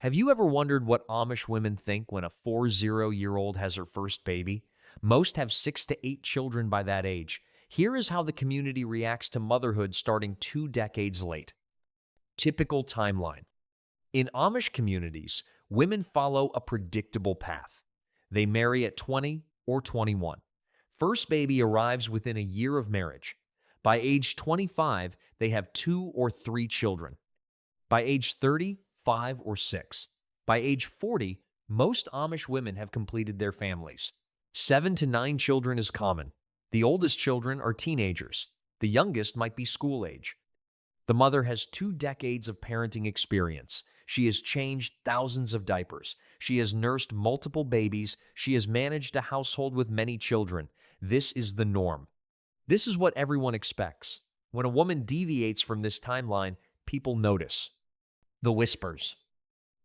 Have you ever wondered what Amish women think when a 40-year-old has her first baby? Most have 6 to 8 children by that age. Here is how the community reacts to motherhood starting 2 decades late. Typical timeline. In Amish communities, women follow a predictable path. They marry at 20 or 21. First baby arrives within a year of marriage. By age 25, they have 2 or 3 children. By age 30, 5 or 6. By age 40, most Amish women have completed their families. 7 to 9 children is common. The oldest children are teenagers. The youngest might be school age. The mother has 2 decades of parenting experience. She has changed thousands of diapers. She has nursed multiple babies. She has managed a household with many children. This is the norm. This is what everyone expects. When a woman deviates from this timeline, people notice. The whispers.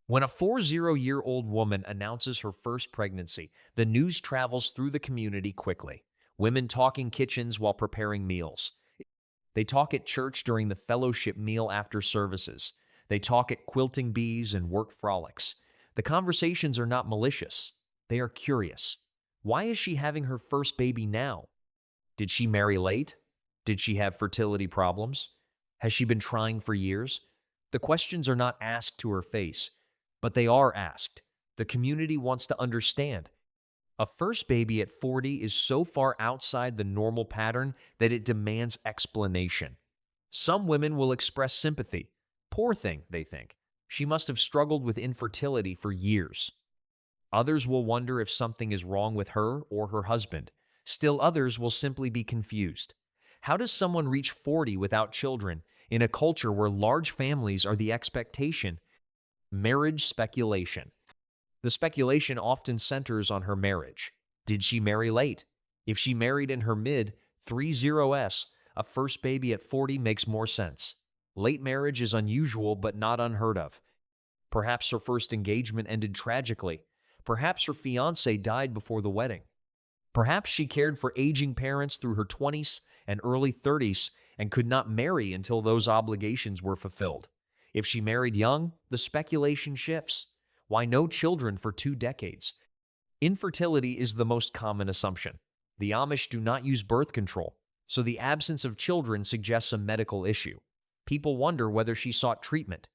When a 40-year-old woman announces her first pregnancy, the news travels through the community quickly. Women talk in kitchens while preparing meals. They talk at church during the fellowship meal after services. They talk at quilting bees and work frolics. The conversations are not malicious. They are curious. Why is she having her first baby now? Did she marry late? Did she have fertility problems? Has she been trying for years? The questions are not asked to her face, but they are asked. The community wants to understand. A first baby at 40 is so far outside the normal pattern that it demands explanation. Some women will express sympathy. Poor thing, they think. She must have struggled with infertility for years. Others will wonder if something is wrong with her or her husband. Still others will simply be confused. How does someone reach 40 without children in a culture where large families are the expectation? Marriage speculation. The speculation often centers on her marriage. Did she marry late? If she married in her mid-30s, a first baby at 40 makes more sense. Late marriage is unusual but not unheard of. Perhaps her first engagement ended tragically. Perhaps her fiancé died before the wedding. Perhaps she cared for aging parents through her 20s and early 30s and could not marry until those obligations were fulfilled. If she married young, the speculation shifts. Why no children for 2 decades? Infertility is the most common assumption. The Amish do not use birth control, so the absence of children suggests a medical issue. People wonder whether she sought treatment,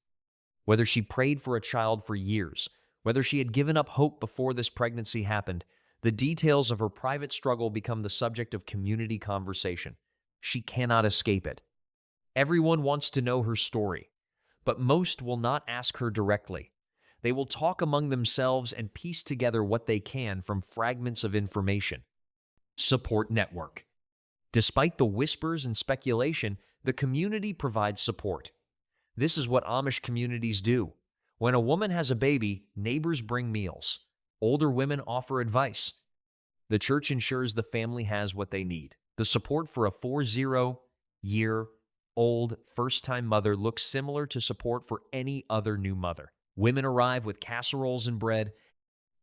whether she prayed for a child for years, whether she had given up hope before this pregnancy happened. The details of her private struggle become the subject of community conversation. She cannot escape it. Everyone wants to know her story, but most will not ask her directly. They will talk among themselves and piece together what they can from fragments of information. Support network. Despite the whispers and speculation, the community provides support. This is what Amish communities do. When a woman has a baby, neighbors bring meals. Older women offer advice. The church ensures the family has what they need. The support for a 40-year-old first-time mother looks similar to support for any other new mother. Women arrive with casseroles and bread.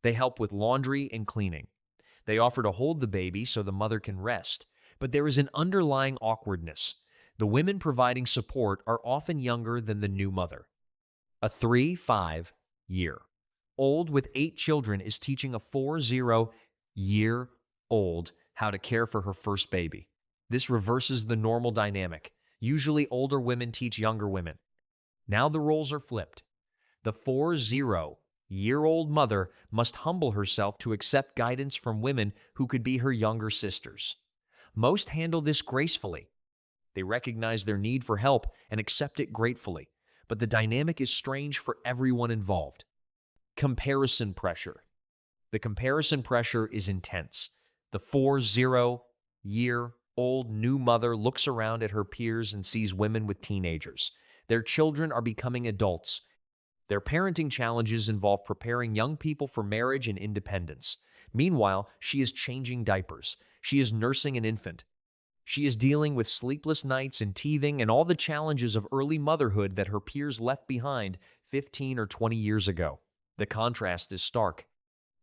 They help with laundry and cleaning. They offer to hold the baby so the mother can rest. But there is an underlying awkwardness. The women providing support are often younger than the new mother. A 35-year-old with 8 children is teaching a 40-year-old how to care for her first baby. This reverses the normal dynamic. Usually older women teach younger women. Now the roles are flipped. The 40-year-old mother must humble herself to accept guidance from women who could be her younger sisters. Most handle this gracefully. They recognize their need for help and accept it gratefully, but the dynamic is strange for everyone involved. Comparison pressure. The comparison pressure is intense. The 40-year-old new mother looks around at her peers and sees women with teenagers. Their children are becoming adults. Their parenting challenges involve preparing young people for marriage and independence. Meanwhile, she is changing diapers. She is nursing an infant. She is dealing with sleepless nights and teething and all the challenges of early motherhood that her peers left behind 15 or 20 years ago. The contrast is stark.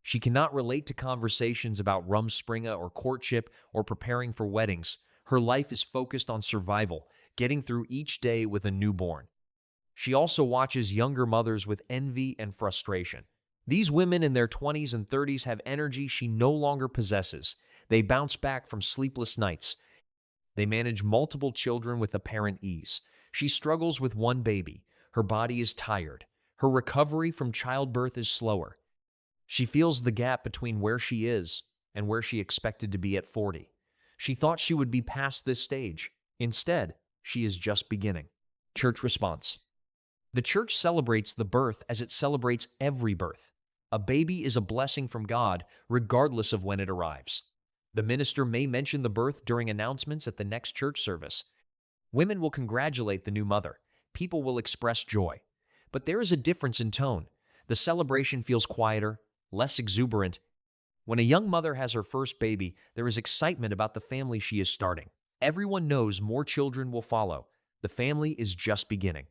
She cannot relate to conversations about rumspringa or courtship or preparing for weddings. Her life is focused on survival, getting through each day with a newborn. She also watches younger mothers with envy and frustration. These women in their 20s and 30s have energy she no longer possesses. They bounce back from sleepless nights. They manage multiple children with apparent ease. She struggles with one baby. Her body is tired. Her recovery from childbirth is slower. She feels the gap between where she is and where she expected to be at 40. She thought she would be past this stage. Instead, she is just beginning. Church response. The church celebrates the birth as it celebrates every birth. A baby is a blessing from God, regardless of when it arrives. The minister may mention the birth during announcements at the next church service. Women will congratulate the new mother. People will express joy. But there is a difference in tone. The celebration feels quieter, less exuberant. When a young mother has her first baby, there is excitement about the family she is starting. Everyone knows more children will follow. The family is just beginning.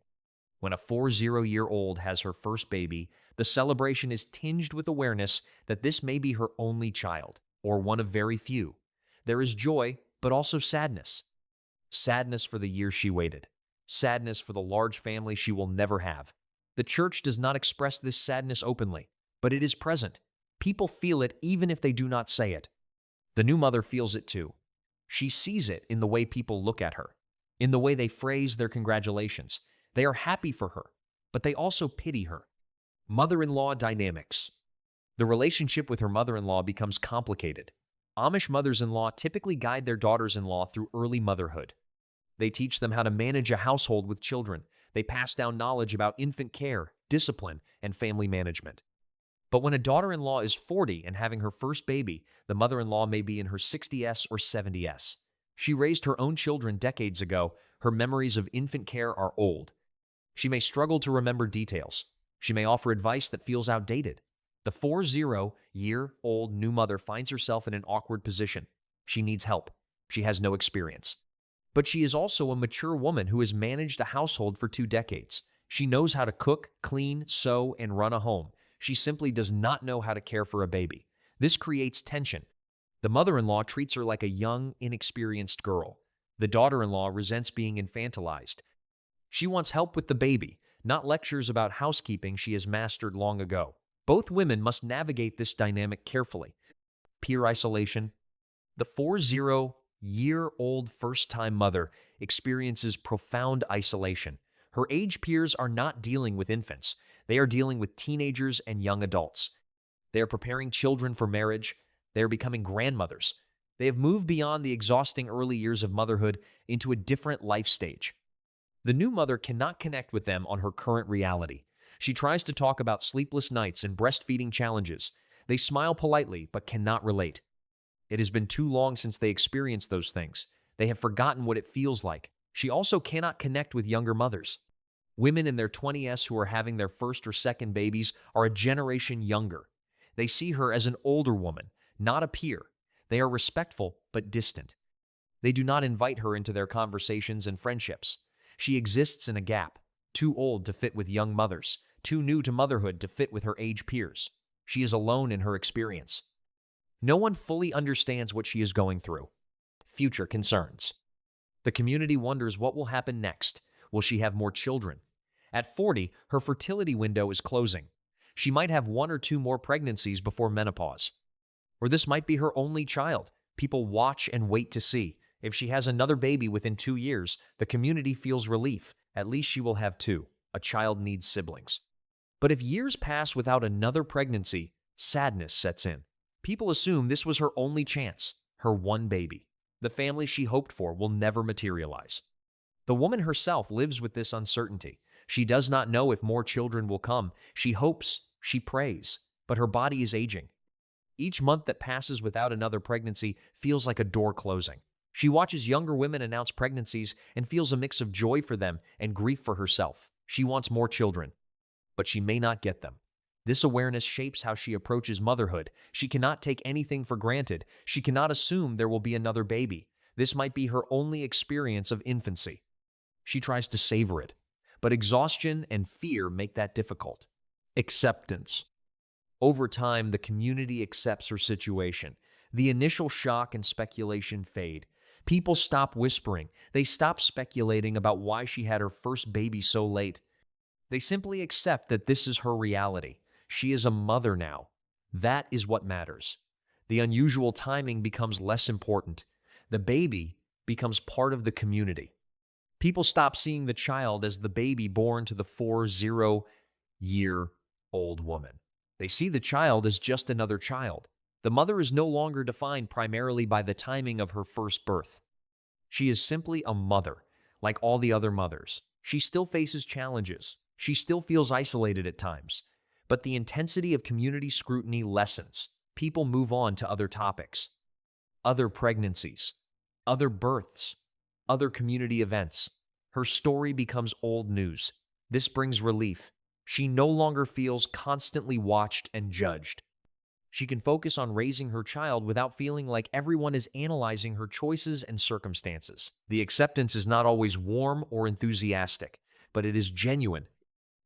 When a 40-year-old has her first baby, the celebration is tinged with awareness that this may be her only child, or one of very few. There is joy, but also sadness. Sadness for the years she waited. Sadness for the large family she will never have. The church does not express this sadness openly, but it is present. People feel it even if they do not say it. The new mother feels it too. She sees it in the way people look at her, in the way they phrase their congratulations. They are happy for her, but they also pity her. Mother-in-law dynamics. The relationship with her mother-in-law becomes complicated. Amish mothers-in-law typically guide their daughters-in-law through early motherhood. They teach them how to manage a household with children. They pass down knowledge about infant care, discipline, and family management. But when a daughter-in-law is 40 and having her first baby, the mother-in-law may be in her 60s or 70s. She raised her own children decades ago. Her memories of infant care are old. She may struggle to remember details. She may offer advice that feels outdated. The 40-year-old new mother finds herself in an awkward position. She needs help. She has no experience. But she is also a mature woman who has managed a household for 2 decades. She knows how to cook, clean, sew, and run a home. She simply does not know how to care for a baby. This creates tension. The mother-in-law treats her like a young, inexperienced girl. The daughter-in-law resents being infantilized. She wants help with the baby, not lectures about housekeeping she has mastered long ago. Both women must navigate this dynamic carefully. Peer isolation. The 40-year-old first-time mother experiences profound isolation. Her age peers are not dealing with infants. They are dealing with teenagers and young adults. They are preparing children for marriage. They are becoming grandmothers. They have moved beyond the exhausting early years of motherhood into a different life stage. The new mother cannot connect with them on her current reality. She tries to talk about sleepless nights and breastfeeding challenges. They smile politely but cannot relate. It has been too long since they experienced those things. They have forgotten what it feels like. She also cannot connect with younger mothers. Women in their 20s who are having their first or second babies are a generation younger. They see her as an older woman, not a peer. They are respectful but distant. They do not invite her into their conversations and friendships. She exists in a gap, too old to fit with young mothers, too new to motherhood to fit with her age peers. She is alone in her experience. No one fully understands what she is going through. Future concerns. The community wonders what will happen next. Will she have more children? At 40, her fertility window is closing. She might have 1 or 2 more pregnancies before menopause. Or this might be her only child. People watch and wait to see. If she has another baby within 2 years, the community feels relief. At least she will have 2. A child needs siblings. But if years pass without another pregnancy, sadness sets in. People assume this was her only chance, her one baby. The family she hoped for will never materialize. The woman herself lives with this uncertainty. She does not know if more children will come. She hopes, she prays, but her body is aging. Each month that passes without another pregnancy feels like a door closing. She watches younger women announce pregnancies and feels a mix of joy for them and grief for herself. She wants more children, but she may not get them. This awareness shapes how she approaches motherhood. She cannot take anything for granted. She cannot assume there will be another baby. This might be her only experience of infancy. She tries to savor it, but exhaustion and fear make that difficult. Acceptance. Over time, the community accepts her situation. The initial shock and speculation fade. People stop whispering. They stop speculating about why she had her first baby so late. They simply accept that this is her reality. She is a mother now. That is what matters. The unusual timing becomes less important. The baby becomes part of the community. People stop seeing the child as the baby born to the 40-year-old woman. They see the child as just another child. The mother is no longer defined primarily by the timing of her first birth. She is simply a mother, like all the other mothers. She still faces challenges. She still feels isolated at times. But the intensity of community scrutiny lessens. People move on to other topics, other pregnancies, other births, other community events. Her story becomes old news. This brings relief. She no longer feels constantly watched and judged. She can focus on raising her child without feeling like everyone is analyzing her choices and circumstances. The acceptance is not always warm or enthusiastic, but it is genuine.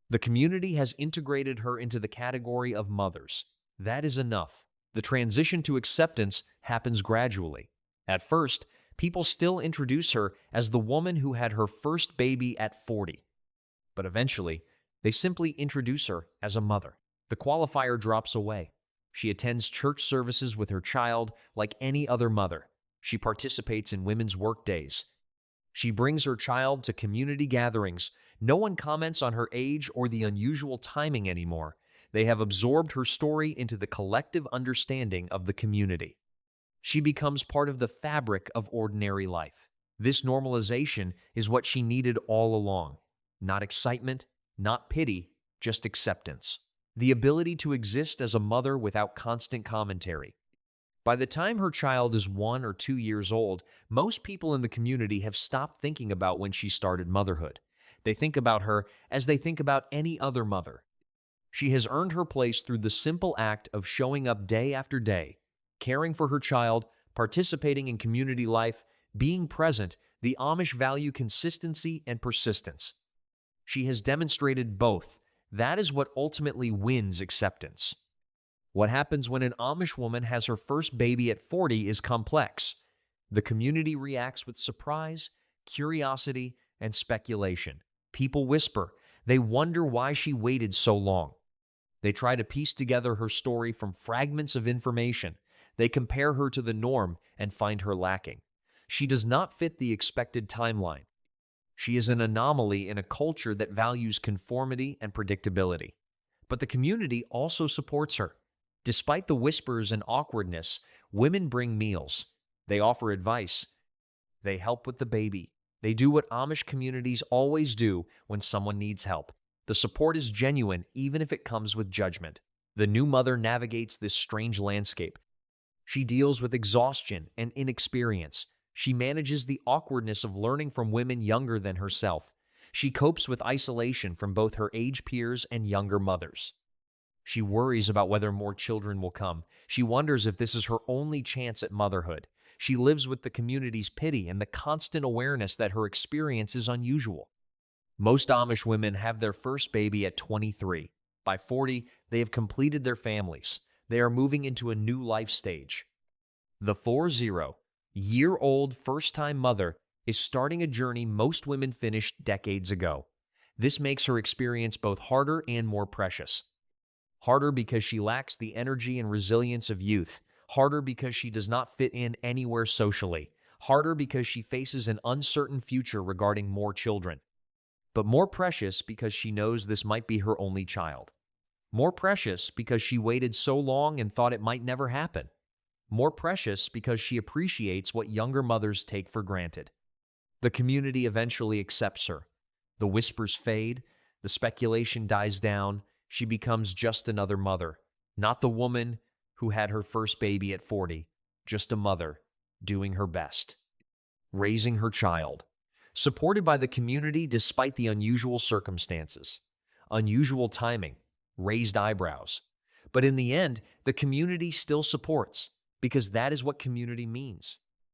The community has integrated her into the category of mothers. That is enough. The transition to acceptance happens gradually. At first, people still introduce her as the woman who had her first baby at 40. But eventually, they simply introduce her as a mother. The qualifier drops away. She attends church services with her child like any other mother. She participates in women's work days. She brings her child to community gatherings. No one comments on her age or the unusual timing anymore. They have absorbed her story into the collective understanding of the community. She becomes part of the fabric of ordinary life. This normalization is what she needed all along. Not excitement, not pity, just acceptance. The ability to exist as a mother without constant commentary. By the time her child is 1 or 2 years old, most people in the community have stopped thinking about when she started motherhood. They think about her as they think about any other mother. She has earned her place through the simple act of showing up day after day, caring for her child, participating in community life, being present. The Amish value consistency and persistence. She has demonstrated both. That is what ultimately wins acceptance. What happens when an Amish woman has her first baby at 40 is complex. The community reacts with surprise, curiosity, and speculation. People whisper. They wonder why she waited so long. They try to piece together her story from fragments of information. They compare her to the norm and find her lacking. She does not fit the expected timeline. She is an anomaly in a culture that values conformity and predictability. But the community also supports her. Despite the whispers and awkwardness, women bring meals. They offer advice. They help with the baby. They do what Amish communities always do when someone needs help. The support is genuine, even if it comes with judgment. The new mother navigates this strange landscape. She deals with exhaustion and inexperience. She manages the awkwardness of learning from women younger than herself. She copes with isolation from both her age peers and younger mothers. She worries about whether more children will come. She wonders if this is her only chance at motherhood. She lives with the community's pity and the constant awareness that her experience is unusual. Most Amish women have their first baby at 23. By 40, they have completed their families. They are moving into a new life stage. The 40-year-old first-time mother is starting a journey most women finished decades ago. This makes her experience both harder and more precious. Harder because she lacks the energy and resilience of youth. Harder because she does not fit in anywhere socially. Harder because she faces an uncertain future regarding more children. But more precious because she knows this might be her only child. More precious because she waited so long and thought it might never happen. More precious because she appreciates what younger mothers take for granted. The community eventually accepts her. The whispers fade, the speculation dies down. She becomes just another mother, not the woman who had her first baby at 40, just a mother doing her best, raising her child, supported by the community despite the unusual circumstances, unusual timing, raised eyebrows. But in the end, the community still supports, because that is what community means.